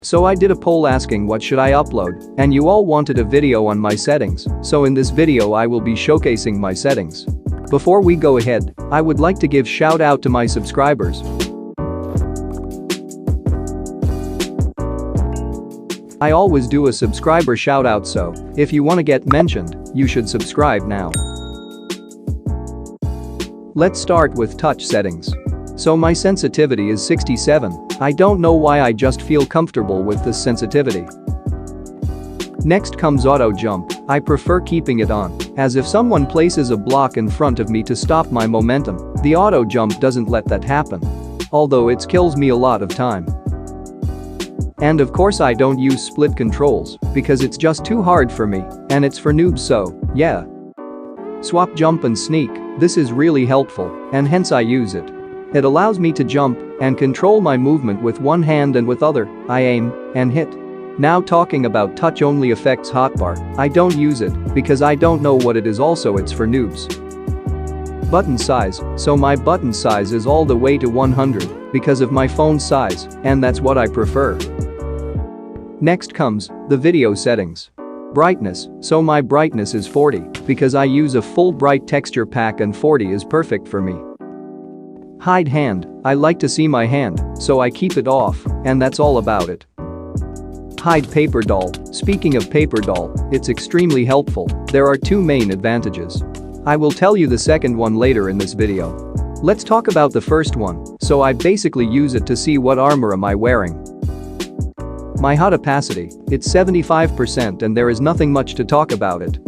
So I did a poll asking what should I upload, and you all wanted a video on my settings, so in this video I will be showcasing my settings. Before we go ahead, I would like to give shout out to my subscribers. I always do a subscriber shout out, so if you want to get mentioned, you should subscribe now. Let's start with touch settings. So my sensitivity is 67. I don't know why, I just feel comfortable with this sensitivity. Next comes auto jump. I prefer keeping it on, as if someone places a block in front of me to stop my momentum, the auto jump doesn't let that happen. Although it kills me a lot of time. And of course I don't use split controls, because it's just too hard for me, and it's for noobs, so yeah. Swap jump and sneak, this is really helpful, and hence I use it. It allows me to jump and control my movement with one hand, and with other, I aim and hit. Now talking about touch only effects hotbar, I don't use it because I don't know what it is, also it's for noobs. Button size, so my button size is all the way to 100 because of my phone size, and that's what I prefer. Next comes the video settings. Brightness, so my brightness is 40 because I use a full bright texture pack and 40 is perfect for me. Hide hand, I like to see my hand, so I keep it off, and that's all about it. Hide paper doll, speaking of paper doll, it's extremely helpful. There are two main advantages. I will tell you the second one later in this video. Let's talk about the first one, so I basically use it to see what armor am I wearing. My HUD opacity, it's 75% and there is nothing much to talk about it.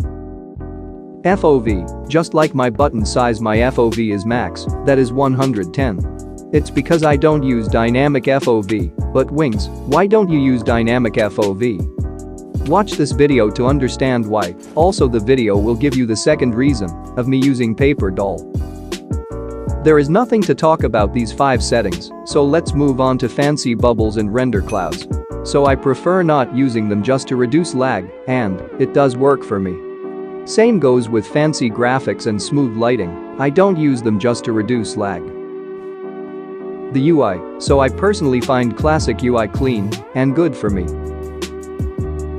FOV, just like my button size, my FOV is max, that is 110. It's because I don't use dynamic FOV, but Wings, why don't you use dynamic FOV? Watch this video to understand why. Also the video will give you the second reason of me using paper doll. There is nothing to talk about these 5 settings, so let's move on to fancy bubbles and render clouds. So I prefer not using them just to reduce lag, and it does work for me. Same goes with fancy graphics and smooth lighting, I don't use them just to reduce lag. The UI, so I personally find classic UI clean and good for me.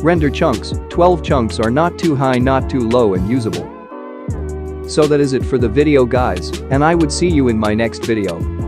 Render chunks, 12 chunks are not too high, not too low, and usable. So that is it for the video, guys, and I would see you in my next video.